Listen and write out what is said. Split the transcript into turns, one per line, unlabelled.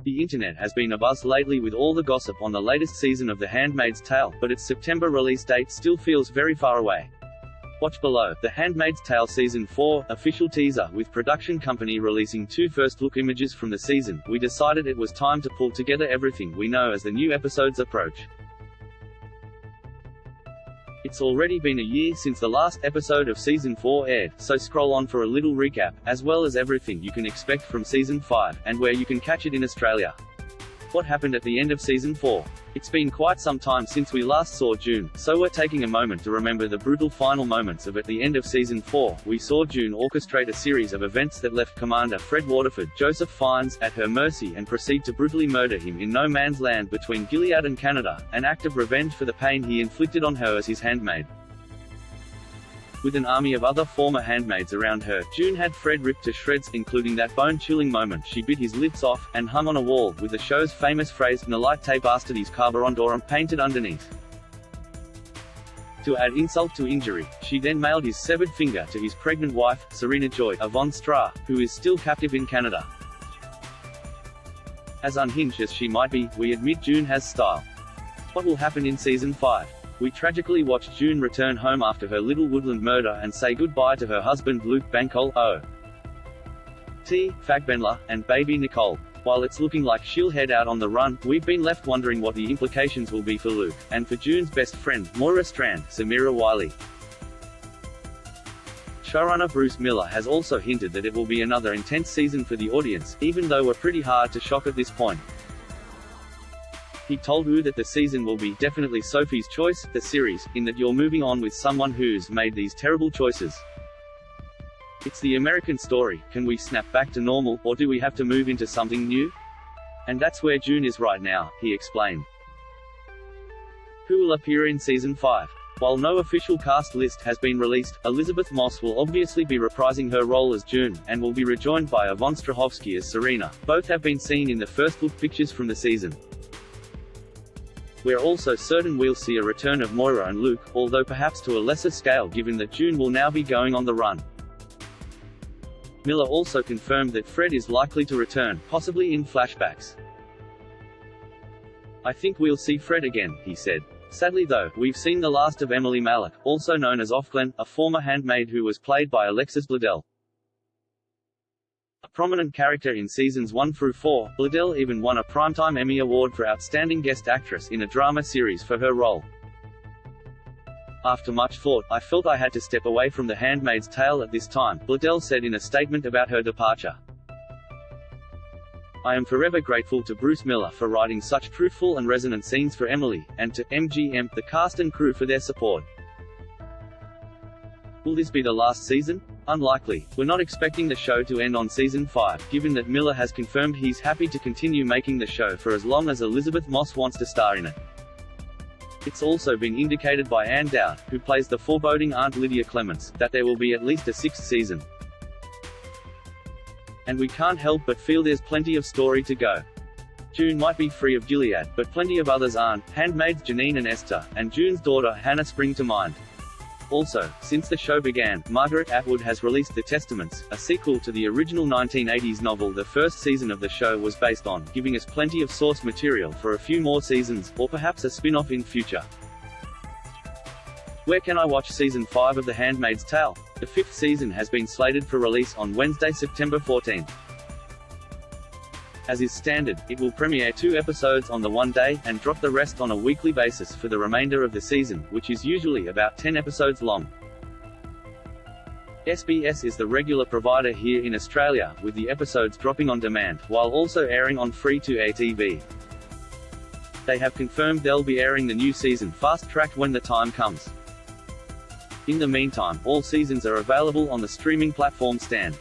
The internet has been abuzz lately with all the gossip on the latest season of The Handmaid's Tale, but its September release date still feels very far away. Watch below, The Handmaid's Tale Season 4, official teaser. With production company releasing 2 first-look images from the season, we decided it was time to pull together everything we know as the new episodes approach. It's already been a year since the last episode of Season 4 aired, so scroll on for a little recap, as well as everything you can expect from Season 5, and where you can catch it in Australia. What happened at the end of Season 4? It's been quite some time since we last saw June, so we're taking a moment to remember the brutal final moments of at the end of Season 4. We saw June orchestrate a series of events that left Commander Fred Waterford, Joseph Fiennes, at her mercy and proceed to brutally murder him in no man's land between Gilead and Canada, an act of revenge for the pain he inflicted on her as his handmaid. With an army of other former handmaids around her, June had Fred ripped to shreds, including that bone-chilling moment she bit his lips off, and hung on a wall, with the show's famous phrase, Nolite bastardes carburondorum, painted underneath. To add insult to injury, she then mailed his severed finger to his pregnant wife, Serena Joy, Yvonne Strah, who is still captive in Canada. As unhinged as she might be, we admit June has style. What will happen in Season 5? We tragically watched June return home after her little woodland murder and say goodbye to her husband Luke Bankole, Fagbenle, and baby Nicole. While it's looking like she'll head out on the run, we've been left wondering what the implications will be for Luke, and for June's best friend, Moira Strand, Samira Wiley. Showrunner Bruce Miller has also hinted that it will be another intense season for the audience, even though we're pretty hard to shock at this point. He told Who that the season will be definitely Sophie's choice, the series, in that you're moving on with someone who's made these terrible choices. It's the American story. Can we snap back to normal, or do we have to move into something new? And that's where June is right now, he explained. Who will appear in Season 5? While no official cast list has been released, Elisabeth Moss will obviously be reprising her role as June, and will be rejoined by Yvonne Strahovski as Serena. Both have been seen in the first-look pictures from the season. We're also certain we'll see a return of Moira and Luke, although perhaps to a lesser scale given that June will now be going on the run. Miller also confirmed that Fred is likely to return, possibly in flashbacks. I think we'll see Fred again, he said. Sadly though, we've seen the last of Emily Malek, also known as Ofglen, a former handmaid who was played by Alexis Bledel. A prominent character in Seasons 1 through 4, Bledel even won a Primetime Emmy Award for Outstanding Guest Actress in a Drama Series for her role. After much thought, I felt I had to step away from The Handmaid's Tale at this time, Bledel said in a statement about her departure. I am forever grateful to Bruce Miller for writing such truthful and resonant scenes for Emily, and to MGM, the cast and crew for their support. Will this be the last season? Unlikely. We're not expecting the show to end on Season 5, given that Miller has confirmed he's happy to continue making the show for as long as Elisabeth Moss wants to star in it. It's also been indicated by Ann Dowd, who plays the foreboding Aunt Lydia Clements, that there will be at least a 6th season. And we can't help but feel there's plenty of story to go. June might be free of Gilead, but plenty of others aren't. Handmaids Janine and Esther, and June's daughter Hannah spring to mind. Also, since the show began, Margaret Atwood has released The Testaments, a sequel to the original 1980s novel the first season of the show was based on, giving us plenty of source material for a few more seasons, or perhaps a spin-off in future. Where can I watch Season 5 of The Handmaid's Tale? The 5th season has been slated for release on Wednesday, September 14th. As is standard, it will premiere 2 episodes on the one day, and drop the rest on a weekly basis for the remainder of the season, which is usually about 10 episodes long. SBS is the regular provider here in Australia, with the episodes dropping on demand, while also airing on free-to-air TV. They have confirmed they'll be airing the new season fast-tracked when the time comes. In the meantime, all seasons are available on the streaming platform Stan.